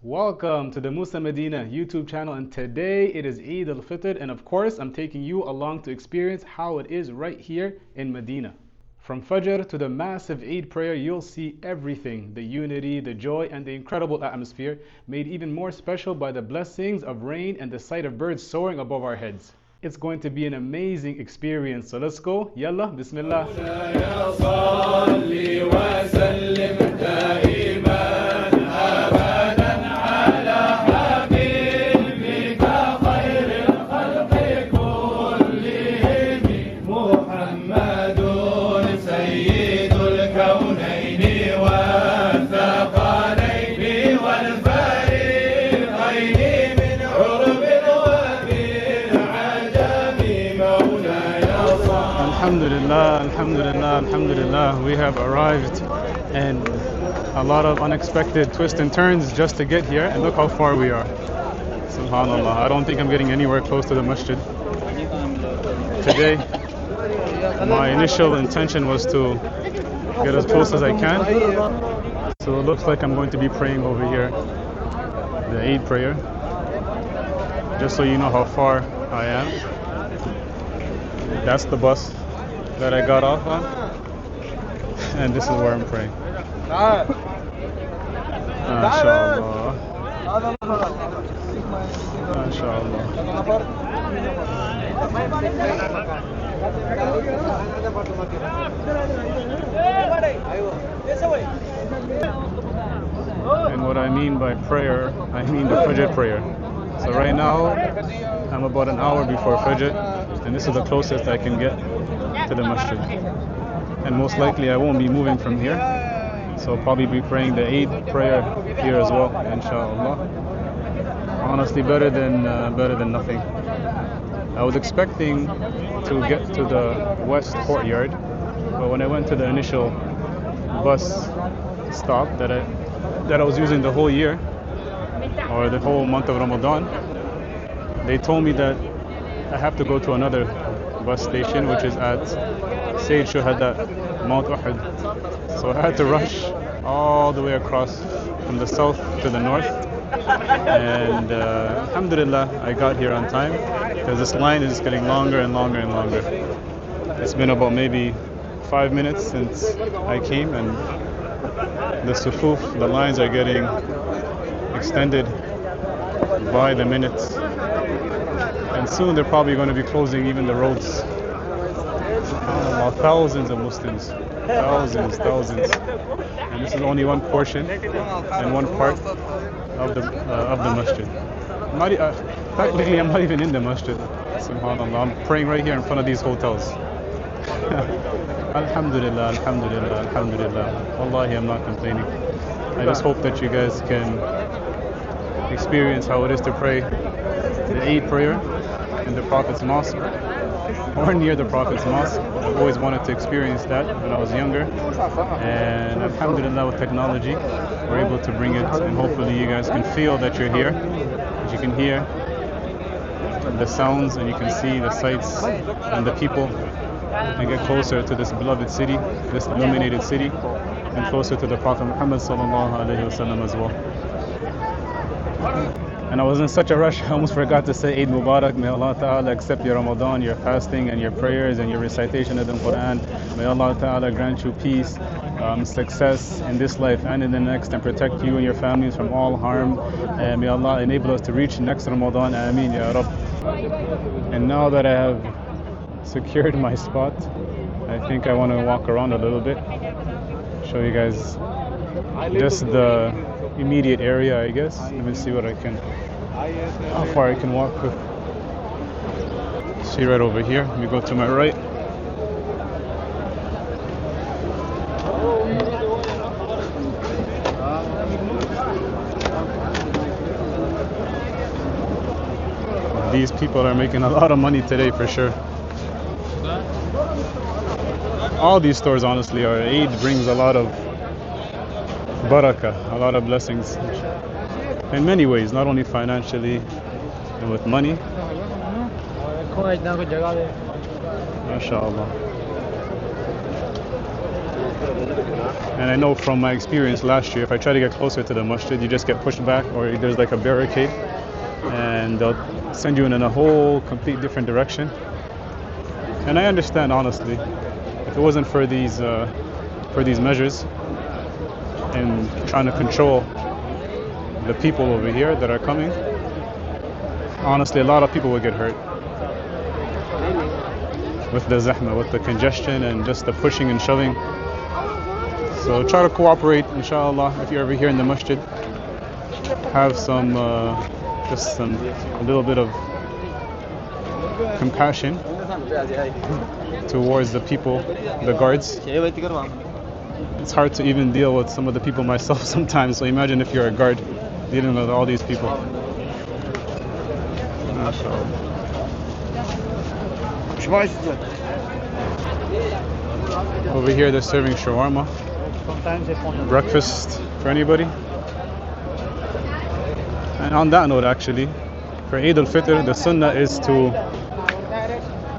Welcome to the Medina YouTube channel, and today it is Eid al-Fitr, and of course I'm taking you along to experience how it is right here in Medina. From Fajr to the massive Eid prayer, you'll see everything, the unity, the joy, and the incredible atmosphere, made even more special by the blessings of rain and the sight of birds soaring above our heads. It's going to be an amazing experience, so let's go. Yalla, Bismillah. Alhamdulillah, Alhamdulillah, Alhamdulillah. We have arrived, and a lot of unexpected twists and turns just to get here, and look how far we are. Subhanallah. I don't think I'm getting anywhere close to the Masjid today. My initial intention was to get as close as I can, so it looks like I'm going to be praying over here, the Eid prayer, just so you know how far I am. That's the bus that I got off on, and this is where I'm praying. MashaAllah. MashaAllah. And what I mean by prayer, I mean the Fajr prayer. So right now, I'm about an hour before Fajr, and this is the closest I can get to the Masjid. And most likely I won't be moving from here, so I'll probably be praying the Eid prayer here as well, inshallah. Honestly, better than nothing. I was expecting to get to the west courtyard, but when I went to the initial bus stop that I was using the whole year, or the whole month of Ramadan, they told me that I have to go to another bus station, which is at Sayyid Shuhada, Mount Uhud. So I had to rush all the way across from the south to the north, and alhamdulillah I got here on time, because this line is getting longer and longer and longer. It's been about maybe 5 minutes since I came, and the sufuf, the lines are getting extended by the minutes, and soon they're probably going to be closing even the roads. Thousands of Muslims, thousands, and this is only one portion and one part of the Masjid. Practically I'm not even in the Masjid. Subhanallah, I'm praying right here in front of these hotels. Alhamdulillah, Alhamdulillah, Alhamdulillah. Wallahi, I'm not complaining. I just hope that you guys can experience how it is to pray the Eid prayer in the Prophet's mosque, or near the Prophet's mosque. I've always wanted to experience that when I was younger, and alhamdulillah, with technology we're able to bring it, and hopefully you guys can feel that you're here, that you can hear the sounds, and you can see the sights and the people, and get closer to this beloved city, this illuminated city, and closer to the Prophet Muhammad sallallahu alaihi wasallam as well. And I was in such a rush, I almost forgot to say Eid Mubarak. May Allah Ta'ala accept your Ramadan, your fasting, and your prayers, and your recitation of the Quran. May Allah Ta'ala grant you peace, success in this life and in the next, and protect you and your families from all harm. And may Allah enable us to reach next Ramadan. Ameen Ya Rabb. And now that I have secured my spot, I think I want to walk around a little bit, show you guys just the immediate area, I guess. Let me see how far I can walk. See right over here. Let me go to my right. These people are making a lot of money today for sure. All these stores honestly are. Eid brings a lot of barakah, a lot of blessings in many ways, not only financially and with money. MashaAllah. And I know from my experience last year, if I try to get closer to the masjid, you just get pushed back, or there's like a barricade, and they'll send you in a whole complete different direction. And I understand, honestly, if it wasn't for these measures and trying to control the people over here that are coming, honestly, a lot of people would get hurt with the zahma, with the congestion and just the pushing and shoving. So try to cooperate, inshallah. If you're ever here in the masjid, have some, a little bit of compassion towards the people, the guards. It's hard to even deal with some of the people myself sometimes, so imagine if you're a guard dealing with all these people. Over here they're serving shawarma, breakfast for anybody. And on that note, actually, for Eid al-Fitr, the sunnah is to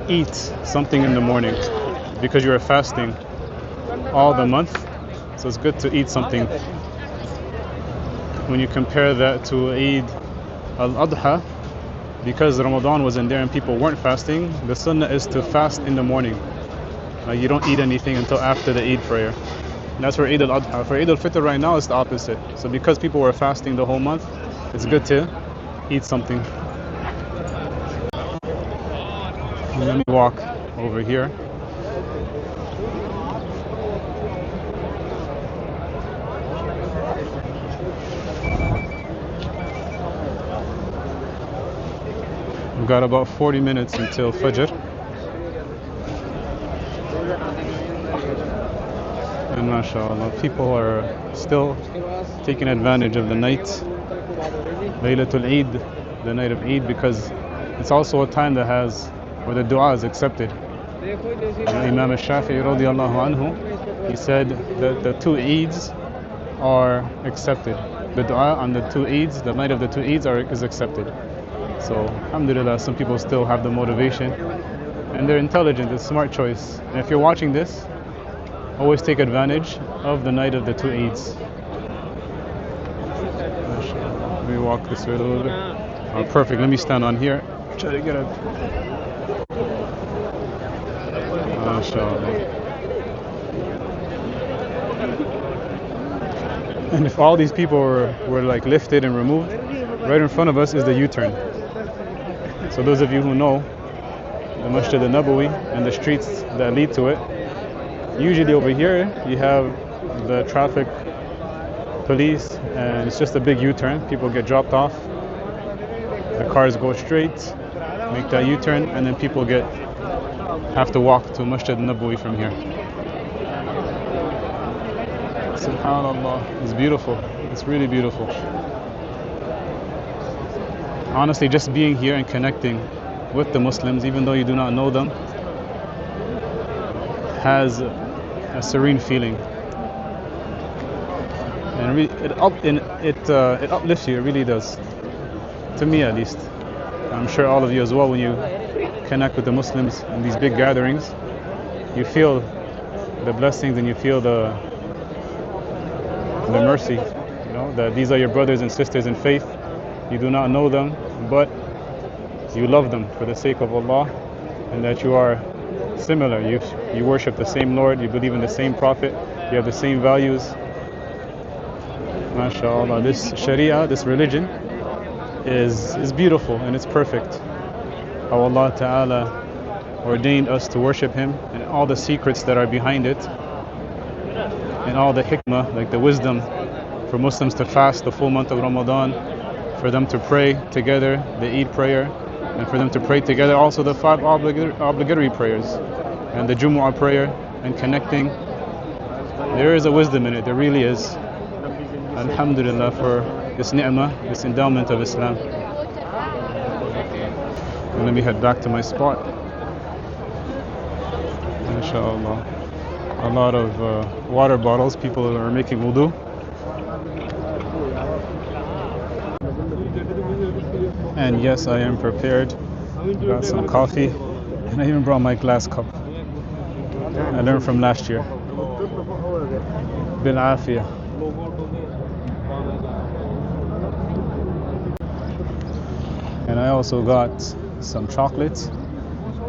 eat something in the morning, because you are fasting all the month, so it's good to eat something. When you compare that to Eid al-Adha, because Ramadan was in there and people weren't fasting, the sunnah is to fast in the morning. You don't eat anything until after the Eid prayer. And that's for Eid al-Adha. For Eid al-Fitr right now, it's the opposite. So because people were fasting the whole month, it's good to eat something. Let me walk over here. We've got about 40 minutes until Fajr. And mashallah, people are still taking advantage of the night, Laylatul Eid, the night of Eid, because it's also a time that has where the dua is accepted. Imam al-Shafi'i radiallahu anhu, he said that the two Eids are accepted. The dua on the two Eids, the night of the two Eids is accepted. So alhamdulillah, some people still have the motivation and they're intelligent. It's a smart choice. And if you're watching this, always take advantage of the night of the two Eids. Let me walk this way a little bit. Oh, perfect. Let me stand on here. Try to get up. MashaAllah. And if all these people were like lifted and removed, right in front of us is the U-turn. So those of you who know the Masjid al-Nabawi and the streets that lead to it, usually over here you have the traffic police and it's just a big U-turn. People get dropped off, the cars go straight, make that U-turn, and then people have to walk to Masjid al-Nabawi from here. SubhanAllah, it's beautiful. It's really beautiful. Honestly, just being here and connecting with the Muslims, even though you do not know them, has a serene feeling. And it uplifts you, it really does. To me at least. I'm sure all of you as well, when you connect with the Muslims in these big gatherings, you feel the blessings and you feel the mercy, you know, that these are your brothers and sisters in faith. You do not know them, but you love them for the sake of Allah, and that you are similar. You worship the same Lord, you believe in the same Prophet, you have the same values. MashaAllah, this Sharia, this religion is beautiful and it's perfect. How Allah Ta'ala ordained us to worship Him, and all the secrets that are behind it, and all the hikmah, like the wisdom for Muslims to fast the full month of Ramadan, for them to pray together, the Eid prayer, and for them to pray together also the 5 obligatory prayers, and the Jumu'ah prayer, and connecting. There is a wisdom in it, there really is. Alhamdulillah for this ni'mah, this endowment of Islam. And let me head back to my spot. MashaAllah. A lot of water bottles, people are making wudu. And yes, I am prepared. Got some coffee, and I even brought my glass cup. I learned from last year. بالعافية. And I also got some chocolates.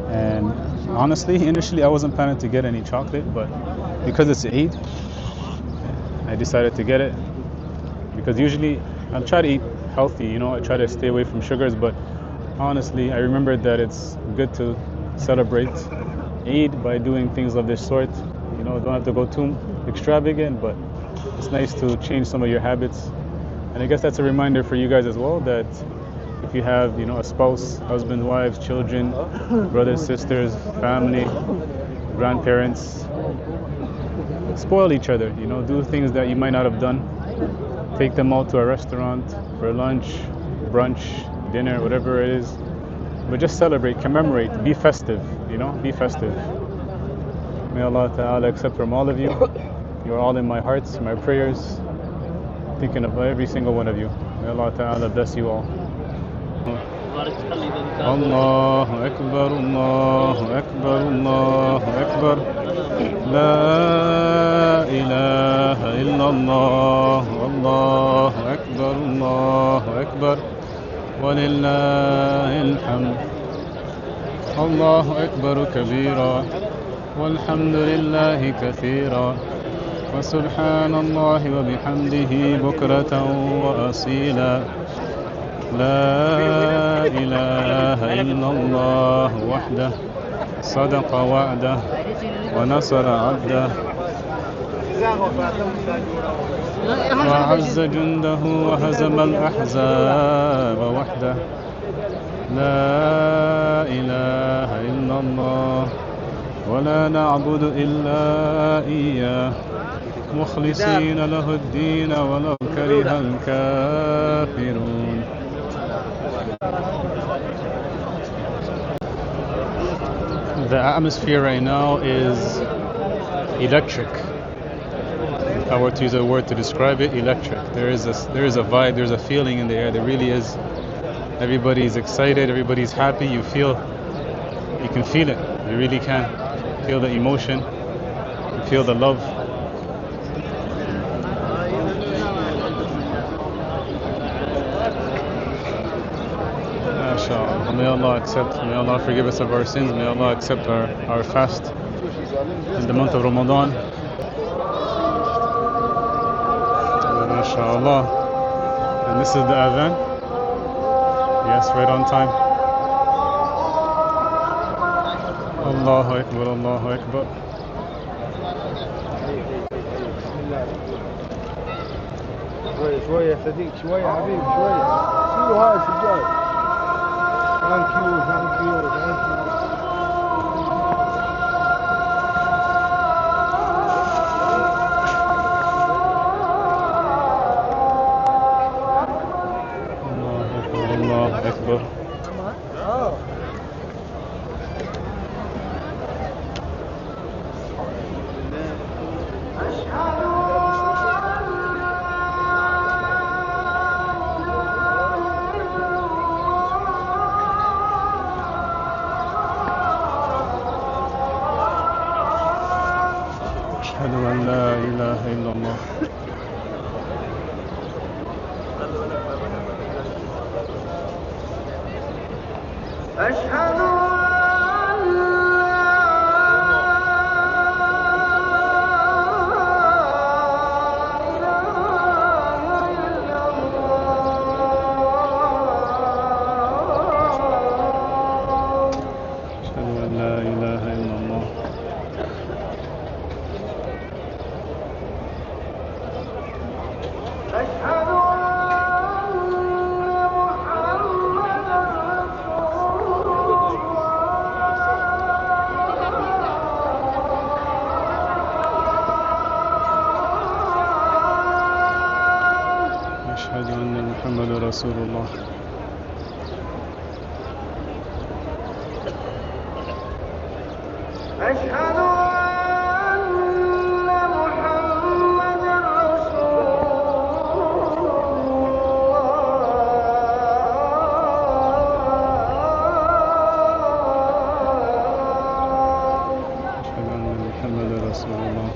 And honestly, initially I wasn't planning to get any chocolate, but because it's Eid, I decided to get it. Because usually I try to eat healthy, you know, I try to stay away from sugars, but honestly, I remembered that it's good to celebrate Eid by doing things of this sort. You know, don't have to go too extravagant, but it's nice to change some of your habits. And I guess that's a reminder for you guys as well that if you have, you know, a spouse, husband, wives, children, brothers, sisters, family, grandparents, spoil each other, you know, do things that you might not have done. Take them out to a restaurant for lunch, brunch, dinner, whatever it is. But just celebrate, commemorate, be festive, you know, be festive. May Allah Ta'ala accept from all of you. You are all in my hearts, my prayers, thinking of every single one of you. May Allah Ta'ala bless you all. Allahu Akbar, Allahu Akbar, Allahu Akbar. La ilaha illallah, Allahu Akbar, Allahu Akbar. Walillahil hamd. Allahu Akbar kabira. Walhamdulillahi kathira. وسبحان الله وبحمده بكرة وأصيلا لا إله إلا الله وحده صدق وعده ونصر عبده وعز جنده وهزم الأحزاب وحده لا إله إلا الله ولا نعبد إلا إياه مخلصين له الدين ولو كره الكافرون. The atmosphere right now is electric. If I were to use a word to describe it, electric. There is a vibe, there's a feeling in the air. There really is. Everybody's excited, everybody's happy. You can feel it. You really can. Feel the emotion. You feel the love. May Allah accept, may Allah forgive us of our sins, may Allah accept our fast in the month of Ramadan. MashaAllah. And this is the Adhan. Yes, right on time. Allahu Akbar, Allahu Akbar. شوية صديق شوية حبيبي شوية شنو هاي سجاد Thank you. Allah Akbar. أشهد أن لا إله إلا الله. أشهد أن محمد رسول الله. أشهد أن محمد رسول الله. أشهد أن محمد رسول الله.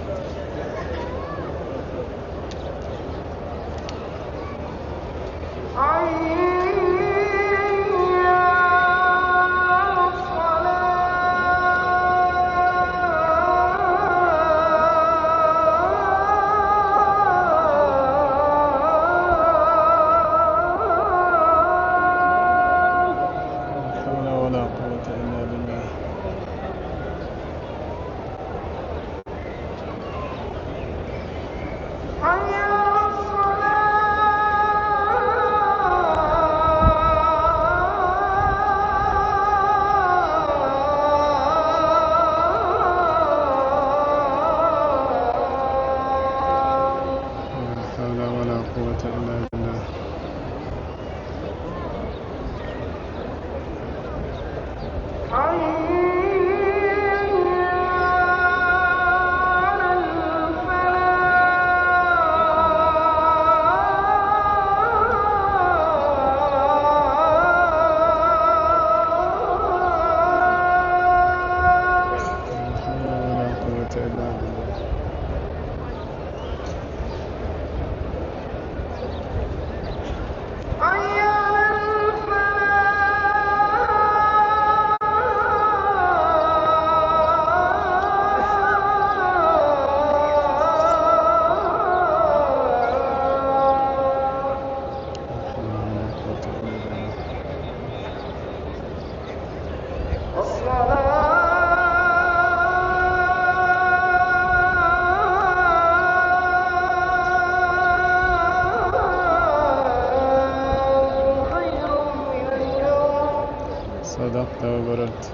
صدقت وبررت.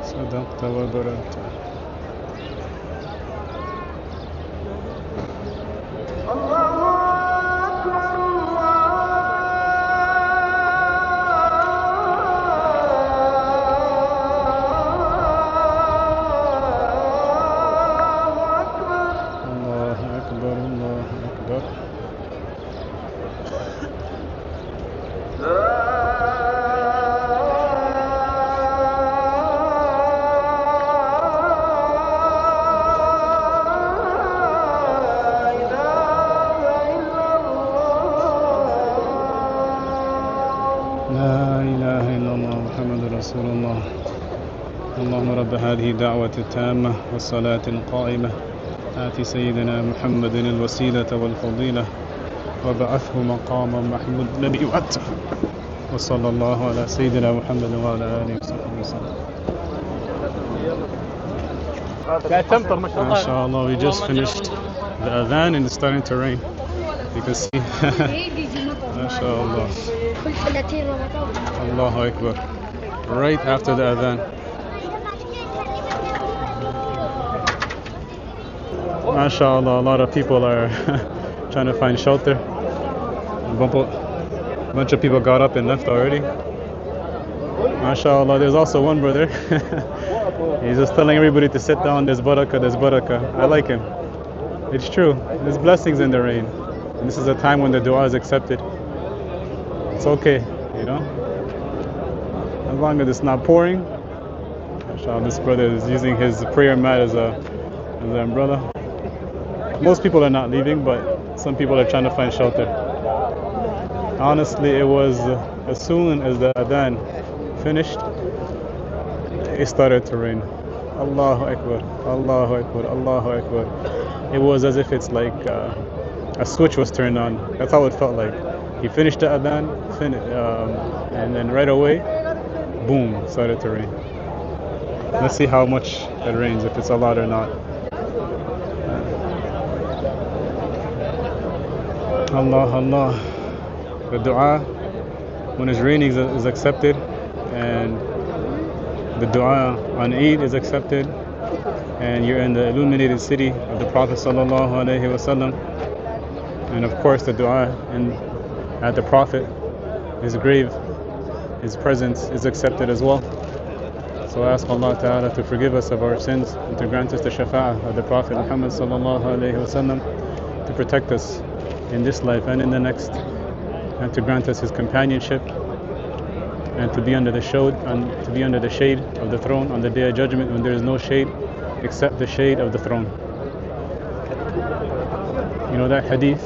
صدقت وبررت. اللهم رب هذه الدعوة التامة والصلاة القائمة آت سيدنا محمد الوسيلة والفضيلة وبعثه مقاما محمود الذي وعدته وصلى الله على سيدنا محمد وعلى آله وصحبه وسلم. MashaAllah, we just finished the Adhan and it's starting to rain. You can see. MashaAllah. Allahu Akbar. Right after the Adhan. MashaAllah, a lot of people are trying to find shelter. A bunch of people got up and left already. MashaAllah, there's also one brother. He's just telling everybody to sit down. There's barakah, there's barakah. I like him. It's true. There's blessings in the rain. And this is a time when the dua is accepted. It's okay, you know. As long as it's not pouring. MashaAllah, this brother is using his prayer mat as an umbrella. Most people are not leaving, but some people are trying to find shelter. Honestly, it was as soon as the Adhan finished, it started to rain. Allahu Akbar, Allahu Akbar, Allahu Akbar. It was as if it's like a switch was turned on. That's how it felt like. He finished the Adhan, and then right away, boom, started to rain. Let's see how much it rains, if it's a lot or not. Allah, Allah. The dua when it's raining is accepted, and the dua on Eid is accepted, and you're in the illuminated city of the Prophet sallallahu alaihi wasallam, and of course the dua at the Prophet, his grave, his presence is accepted as well. So I ask Allah Ta'ala to forgive us of our sins and to grant us the shafa'ah of the Prophet Muhammad sallallahu alaihi wasallam, to protect us in this life and in the next, and to grant us his companionship, and to be under the shade of the throne on the day of judgment, when there is no shade except the shade of the throne. You know that hadith?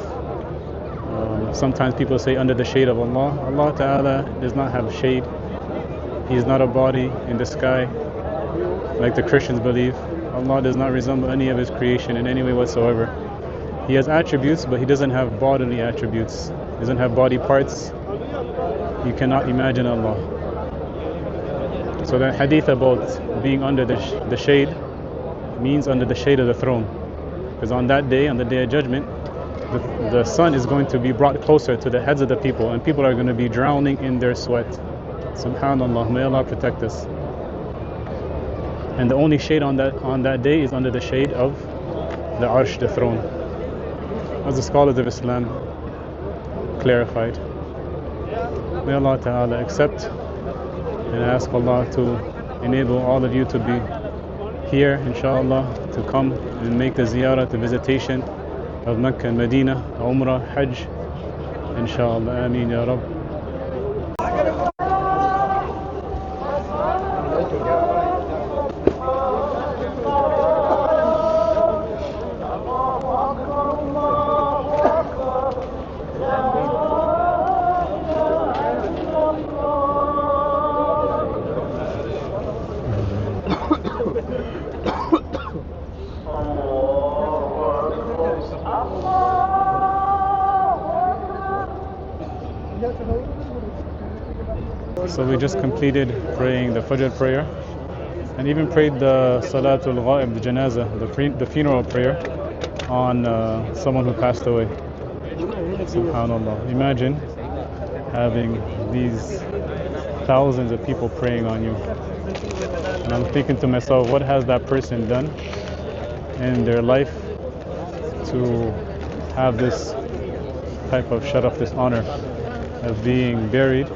Sometimes people say under the shade of Allah. Allah Ta'ala does not have shade. He is not a body in the sky like the Christians believe. Allah does not resemble any of his creation in any way whatsoever. He has attributes, but he doesn't have bodily attributes. He doesn't have body parts. You cannot imagine Allah. So that hadith about being under the shade means under the shade of the throne. Because on that day, on the day of judgment, the sun is going to be brought closer to the heads of the people, and people are going to be drowning in their sweat. Subhanallah, may Allah protect us. And the only shade on that day is under the shade of the arsh, the throne, as the scholars of Islam clarified. May Allah Ta'ala accept, and ask Allah to enable all of you to be here, inshallah, to come and make the ziyarah, the visitation of Mecca and Medina, Umrah, Hajj, inshallah. Ameen ya Rabb. So we just completed praying the Fajr prayer and even prayed the Salatul Ghaib, the Janazah, the funeral prayer on someone who passed away. SubhanAllah. Imagine having these thousands of people praying on you. And I'm thinking to myself, what has that person done in their life to have this type of sharaf, this honor of being buried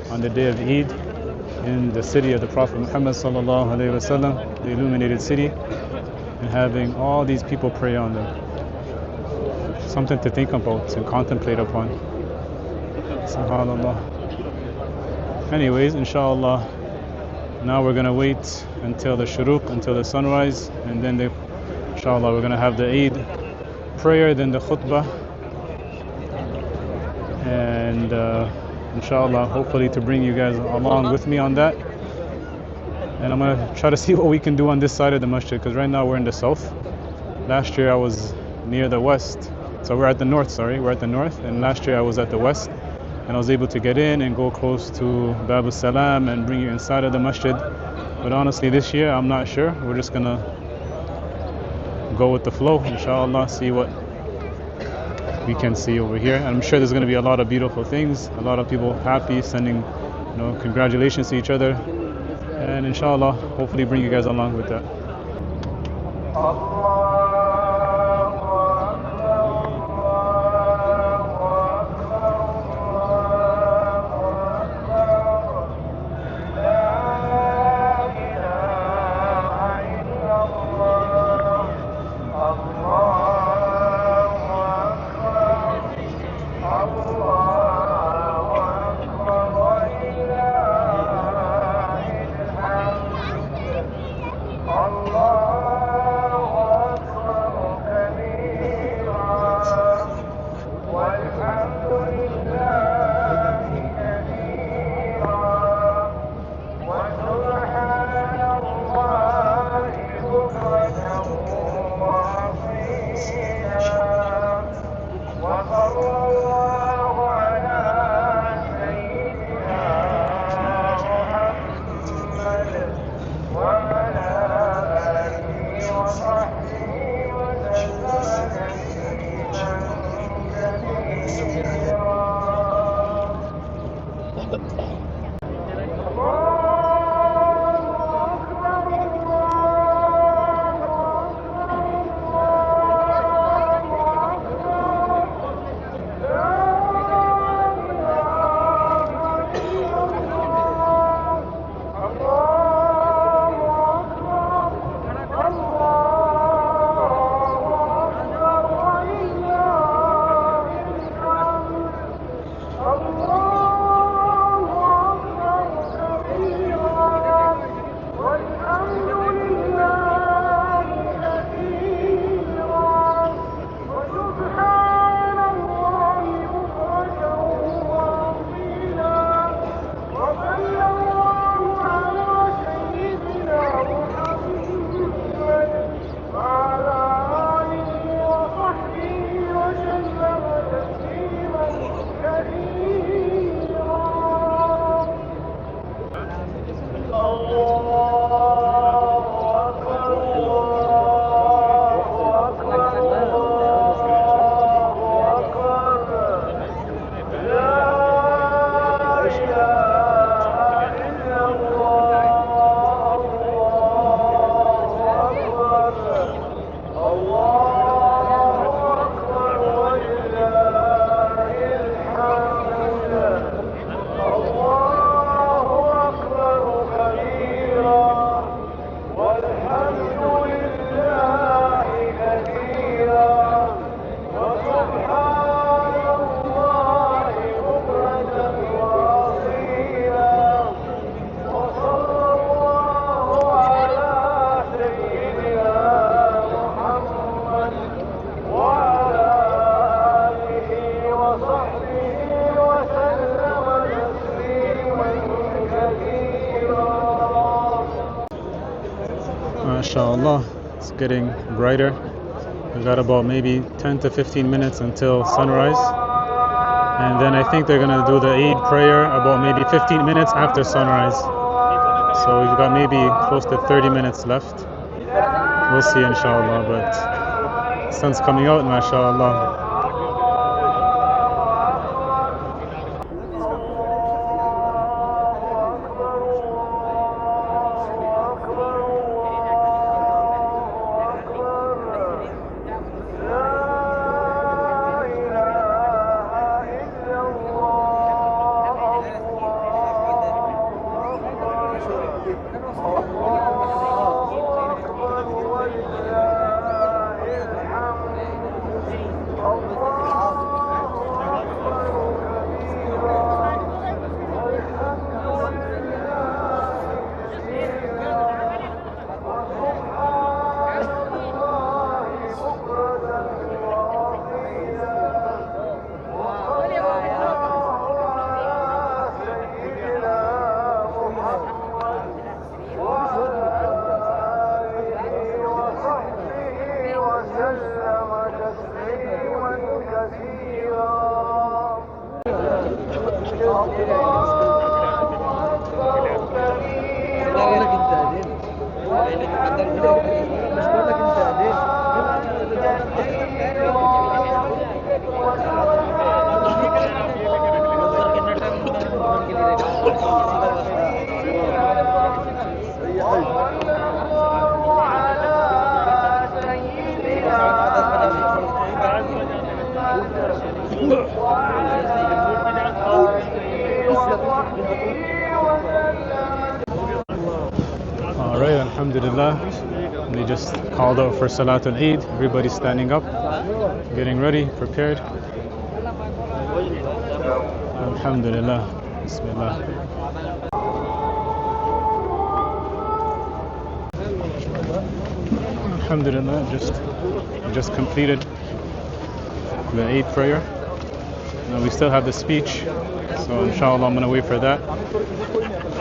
on the day of Eid in the city of the Prophet Muhammad sallallahu alaihi wasallam, the illuminated city, and having all these people pray on them. Something to think about and contemplate upon. SubhanAllah. Anyways, inshallah, now we're going to wait until the shuruq, until the sunrise, and then inshallah we're going to have the Eid prayer, then the khutbah, and inshallah, hopefully to bring you guys along with me on that. And I'm going to try to see what we can do on this side of the masjid, because right now we're in the south. Last year I was near the west, so we're at the north, and last year I was at the west, and I was able to get in and go close to Bab al-Salam and bring you inside of the masjid. But honestly, this year I'm not sure. We're just going to go with the flow, inshallah, see what we can see over here. And I'm sure there's going to be a lot of beautiful things, a lot of people happy, sending congratulations to each other, and inshallah, hopefully bring you guys along with that. MashaAllah, it's getting brighter. We've got about maybe 10 to 15 minutes until sunrise. And then I think they're gonna do the Eid prayer about maybe 15 minutes after sunrise. So we've got maybe close to 30 minutes left. We'll see inshallah, but sun's coming out, mashallah. Alright, alhamdulillah. They just called out for Salatul Eid. Everybody's standing up, getting ready, prepared. Alhamdulillah. Bismillah. Alhamdulillah, just completed the Eid prayer. Now we still have the speech, so inshallah I'm going to wait for that.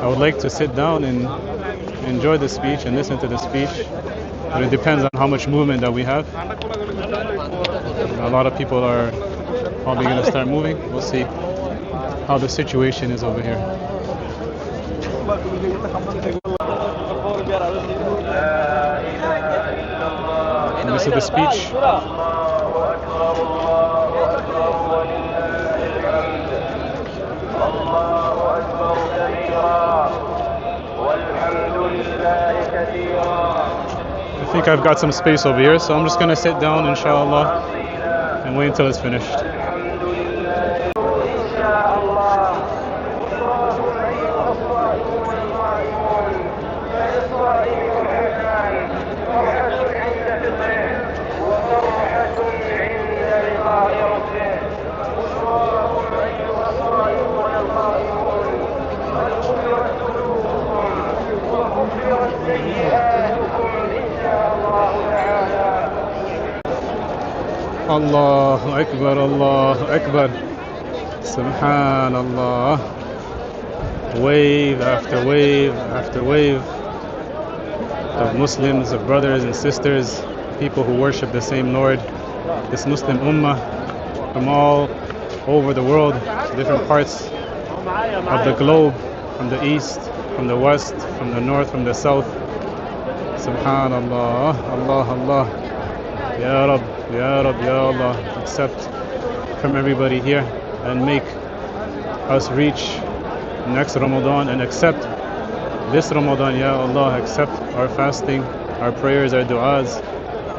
I would like to sit down and enjoy the speech and listen to the speech, but it depends on how much movement that we have. A lot of people are probably going to start moving. We'll see how the situation is over here. And this is the speech. I think I've got some space over here, so I'm just going to sit down inshallah and wait until it's finished. Allahu Akbar, Allahu Akbar. Subhanallah. Wave after wave after wave of Muslims, of brothers and sisters, people who worship the same Lord, this Muslim Ummah from all over the world, different parts of the globe, from the east, from the west, from the north, from the south. Subhanallah, Allah, Allah. Ya Rab, Ya Rab, Ya Allah, accept from everybody here and make us reach next Ramadan and accept this Ramadan, Ya Allah, accept our fasting, our prayers, our du'as,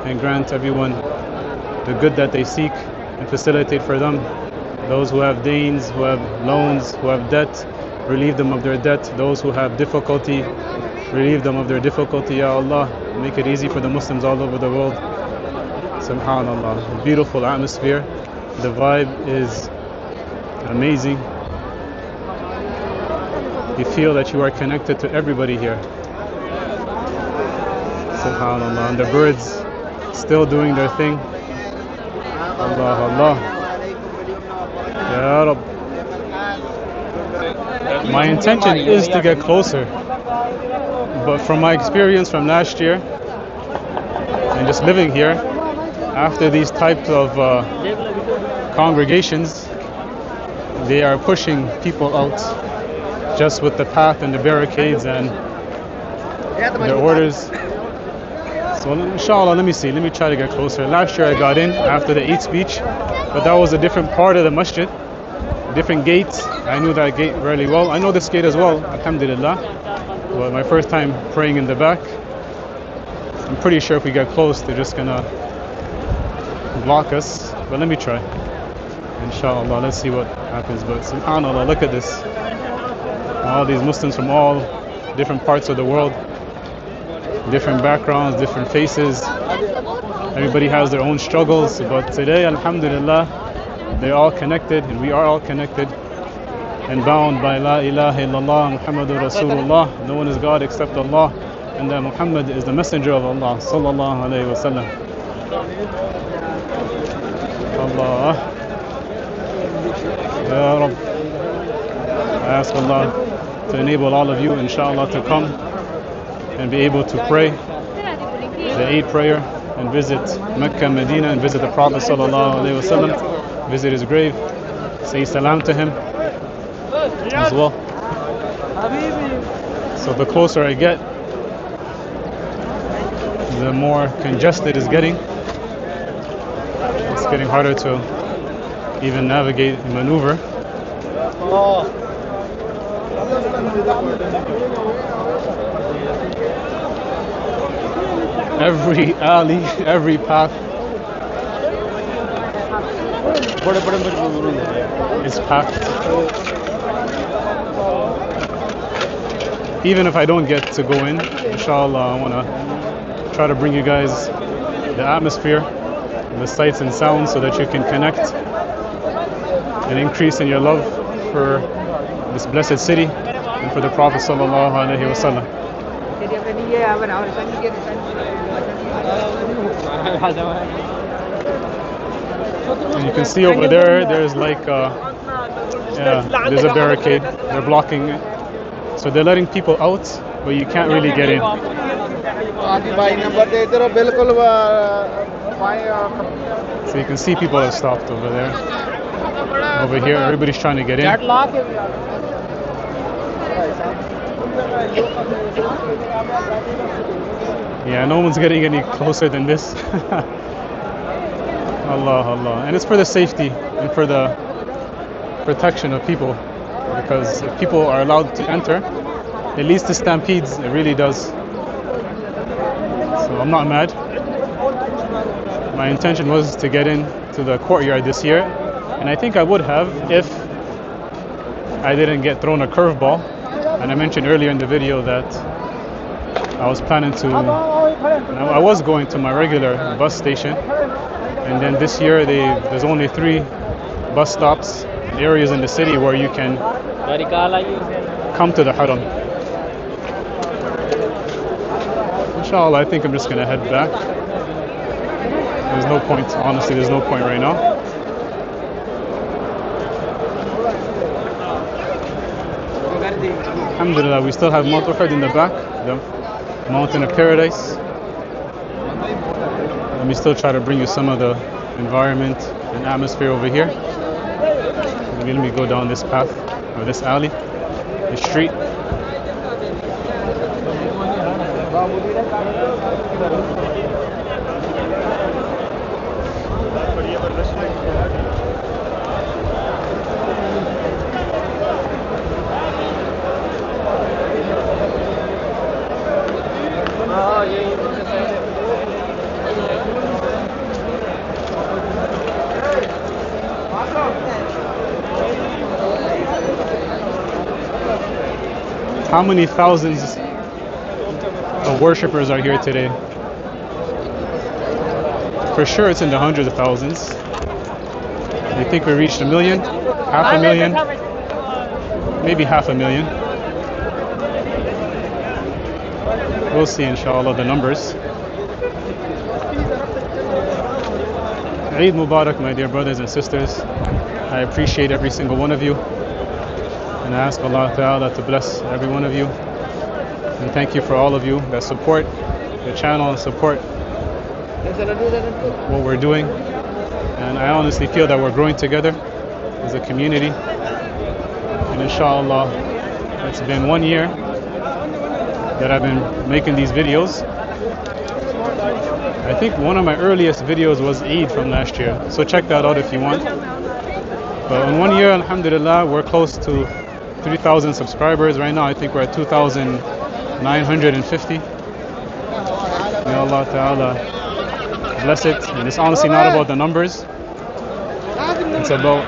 and grant everyone the good that they seek and facilitate for them. Those who have dains, who have loans, who have debt, relieve them of their debt. Those who have difficulty, relieve them of their difficulty, Ya Allah. Make it easy for the Muslims all over the world. Subhanallah, a beautiful atmosphere. The vibe is amazing. You feel that you are connected to everybody here. Subhanallah, and the birds still doing their thing. Allah, Allah. Ya Rab. My intention is to get closer, but from my experience from last year and just living here, after these types of congregations, they are pushing people out just with the path and the barricades and their orders. So inshallah, let me see, let me try to get closer. Last year I got in after the Eid speech, but that was a different part of the masjid, different gates. I knew that gate really well. I know this gate as well, alhamdulillah. But my first time praying in the back. I'm pretty sure if we get close, they're just gonna block us. But let me try. Inshallah, let's see what happens. But subhanAllah, look at this. All these Muslims from all different parts of the world, different backgrounds, different faces. Everybody has their own struggles. But today, alhamdulillah, they're all connected, and we are all connected and bound by La ilaha illallah Muhammadur Rasulullah. No one is God except Allah, and that Muhammad is the messenger of Allah sallallahu alayhi wa sallam. Allah, Ya Rabb, I ask Allah to enable all of you inshallah to come and be able to pray the Eid prayer and visit Mecca, Medina, and visit the Prophet sallallahu alayhi wa sallam, visit his grave, say salam to him as well. So the closer I get, the more congested it's getting. It's getting harder to even navigate and maneuver. Every alley, every path is packed. Even if I don't get to go in, inshallah, I want to try to bring you guys the atmosphere, the sights and sounds, so that you can connect and increase in your love for this blessed city and for the Prophet sallallahu alaihi wasallam. And you can see over there, there's like there's a barricade. They're blocking it. So they're letting people out, but you can't really get in. So you can see people have stopped over there. Over here, everybody's trying to get in. Yeah, no one's getting any closer than this. Allah, Allah. And it's for the safety and for the protection of people. Because if people are allowed to enter, it leads to stampedes. It really does. So I'm not mad. My intention was to get in to the courtyard this year, and I think I would have if I didn't get thrown a curveball. And I mentioned earlier in the video that I was planning to, I was going to my regular bus station, and then this year there's only 3 bus stops, areas in the city where you can come to the Haram. Inshallah, I think I'm just going to head back. There's no point, honestly, there's no point right now. Alhamdulillah, we still have Mount Uhud in the back, the mountain of paradise. Let me still try to bring you some of the environment and atmosphere over here. Let me go down this path, or this alley, this street. How many thousands of worshippers are here today? For sure it's in the hundreds of thousands. You think we reached 1 million? Half a million? Maybe 500,000. We'll see inshallah the numbers. Eid Mubarak, my dear brothers and sisters. I appreciate every single one of you. And I ask Allah Ta'ala to bless every one of you. And thank you for all of you that support the channel and support what we're doing. And I honestly feel that we're growing together as a community. inshallah. It's been 1 year that I've been making these videos. I think one of my earliest videos was Eid from last year, so check that out if you want. But in 1 year, alhamdulillah, we're close to 3,000 subscribers. Right now I think we're at 2,950. May Allah Ta'ala bless it. And it's honestly not about the numbers. It's about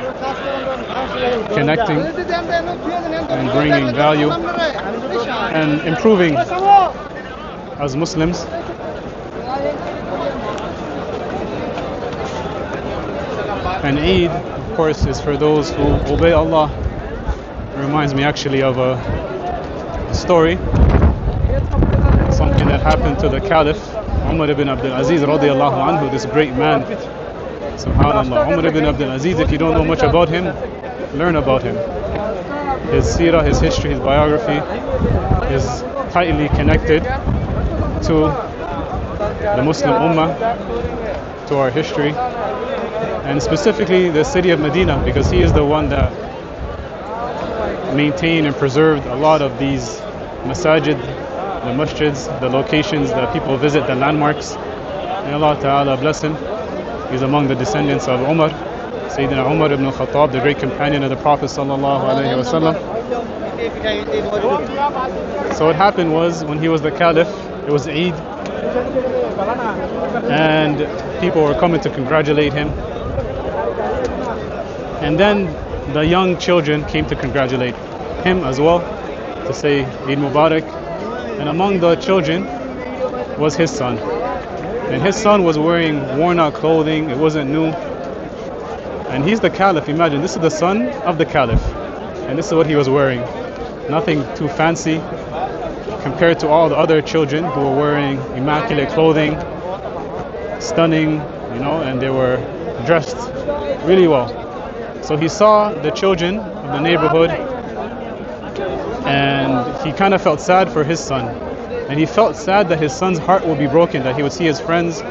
connecting and bringing value and improving as Muslims. And Eid, of course, is for those who obey Allah. It reminds me actually of a story, something that happened to the Caliph Umar ibn Abdul Aziz radiallahu anhu, this great man. Subhanallah, Umar ibn Abdul Aziz, if you don't know much about him, learn about him. His seerah, his history, his biography is tightly connected to the Muslim Ummah, to our history, and specifically the city of Medina, because he is the one that maintained and preserved a lot of these Masjid, the Masjids, the locations that people visit, the landmarks. May Allah Ta'ala bless him. He's among the descendants of Umar, Sayyidina Umar ibn al-Khattab, the great companion of the Prophet sallallahu alaihi wasallam. So what happened was, when he was the Caliph, it was Eid, and people were coming to congratulate him. And then the young children came to congratulate him as well, to say Eid Mubarak. And among the children was his son. And his son was wearing worn out clothing, it wasn't new. And he's the Caliph, imagine, this is the son of the Caliph. And this is what he was wearing. Nothing too fancy compared to all the other children who were wearing immaculate clothing, stunning, and they were dressed really well. So he saw the children of the neighborhood, and he kind of felt sad for his son. And he felt sad that his son's heart would be broken, that he would see his friends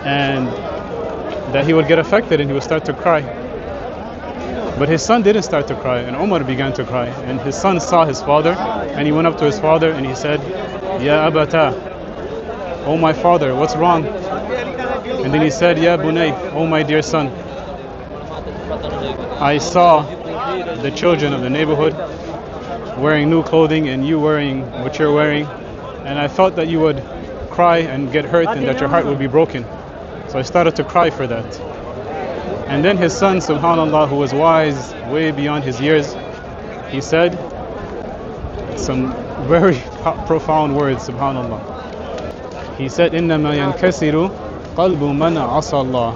and that he would get affected and he would start to cry. But his son didn't start to cry, and Umar began to cry. And his son saw his father, and he went up to his father and he said, Ya Abata, oh my father, what's wrong? And then he said, Ya Bunay, oh my dear son, I saw the children of the neighborhood wearing new clothing and you wearing what you're wearing, and I thought that you would cry and get hurt and that your heart would be broken. So I started to cry for that. And then his son, subhanallah, who was wise way beyond his years, he said some very profound words, subhanallah. He said, إِنَّمَا يَنْكَسِرُ قَلْبُ مَنْ عَصَى اللَّهِ.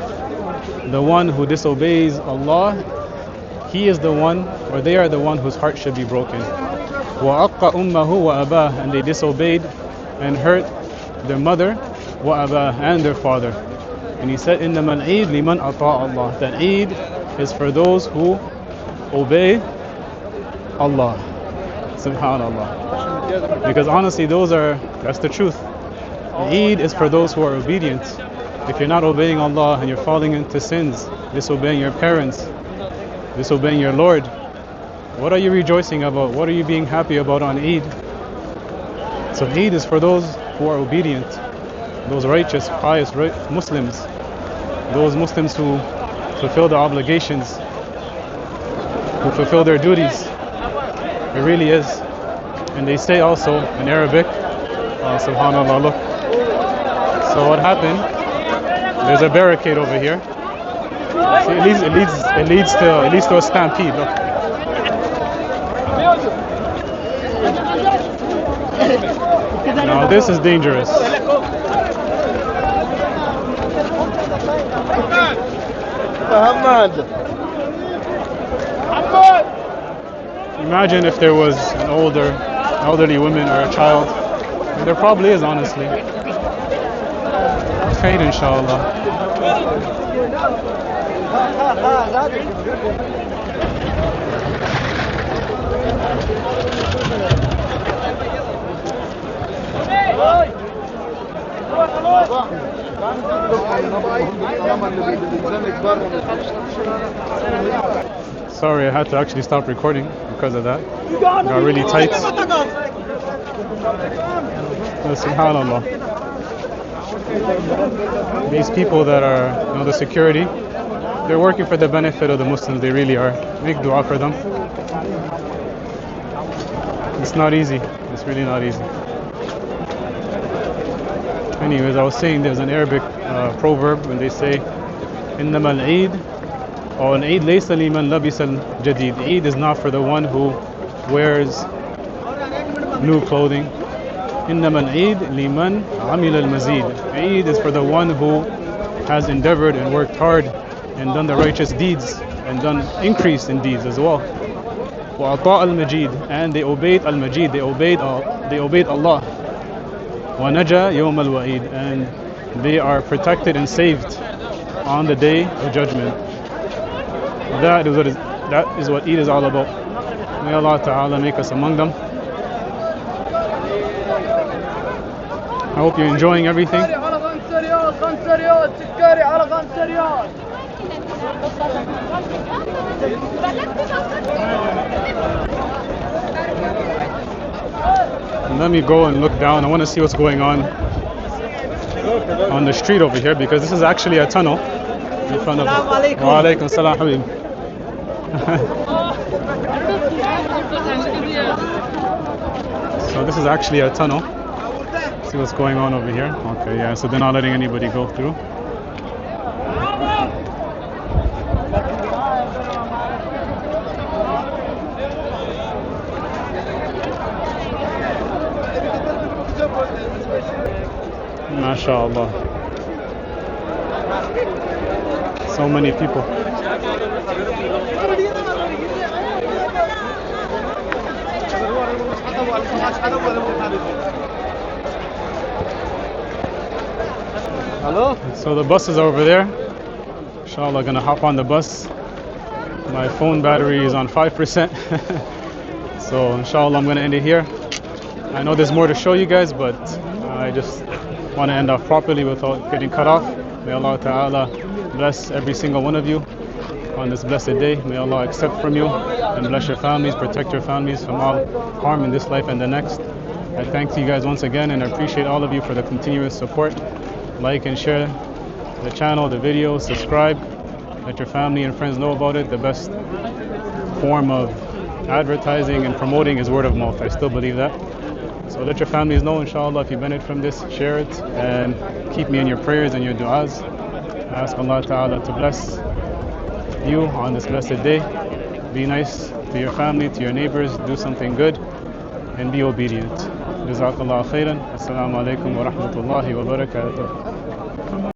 The one who disobeys Allah, he is the one, or they are the one whose heart should be broken. وَأَقَّ أُمَّهُ وَأَبَاهُ. And they disobeyed and hurt their mother, وَأَبَاهُ, and their father. And he said, إِنَّمَا الْعِيدُ لِمَنْ أَطَاعَ اللَّهِ. That Eid is for those who obey Allah. Subhanallah. Because honestly, that's the truth. Eid is for those who are obedient. If you're not obeying Allah and you're falling into sins, disobeying your parents, disobeying your Lord, what are you rejoicing about? What are you being happy about on Eid? So Eid is for those who are obedient, those righteous, pious Muslims, those Muslims who fulfill their obligations, who fulfill their duties. It really is. And they say also in Arabic, subhanallah, look. So what happened? There's a barricade over here. See, it leads to a stampede. Look. Now this is dangerous. Imagine if there was an elderly woman or a child. And there probably is, honestly. Khair, inshallah. Sorry, I had to actually stop recording because of that. Got really tight. Subhanallah. These people that are, the security, they're working for the benefit of the Muslims. They really are. Make dua for them. It's not easy. It's really not easy. Anyways, I was saying there's an Arabic proverb when they say, إنما العيد or العيد ليس لمن لبس الجديد. Eid is not for the one who wears new clothing. إنما العيد لمن عمل المزيد. Eid is for the one who has endeavored and worked hard and done the righteous deeds and done increase in deeds as well. وأطاع المجيد, and they obeyed al-Majid, they obeyed Allah. وَنَجَى يَوْمَ الْوَعِيد, and they are protected and saved on the day of judgment. That is what Eid is all about. May Allah Ta'ala make us among them. I hope you're enjoying everything. Let me go and look down. I want to see what's going on the street over here, because this is actually a tunnel in front of. Wa alaikum salam, habib. So this is actually a tunnel. See what's going on over here. Okay, yeah, so they're not letting anybody go through. MashaAllah. So many people. Hello? So the buses are over there. Inshallah, gonna hop on the bus. My phone battery is on 5%. So inshallah, I'm gonna end it here. I know there's more to show you guys, but I just want to end off properly without getting cut off. May Allah Ta'ala bless every single one of you on this blessed day. May Allah accept from you and bless your families, protect your families from all harm in this life and the next. I thank you guys once again, and I appreciate all of you for the continuous support. Like and share the channel, the video, subscribe, let your family and friends know about it. The best form of advertising and promoting is word of mouth. I still believe that. So let your families know, inshallah, if you benefit from this, share it, and keep me in your prayers and your du'as. I ask Allah Ta'ala to bless you on this blessed day. Be nice to your family, to your neighbors, do something good, and be obedient. Jazakallah khairan. Assalamu alaikum wa rahmatullahi wa barakatuh.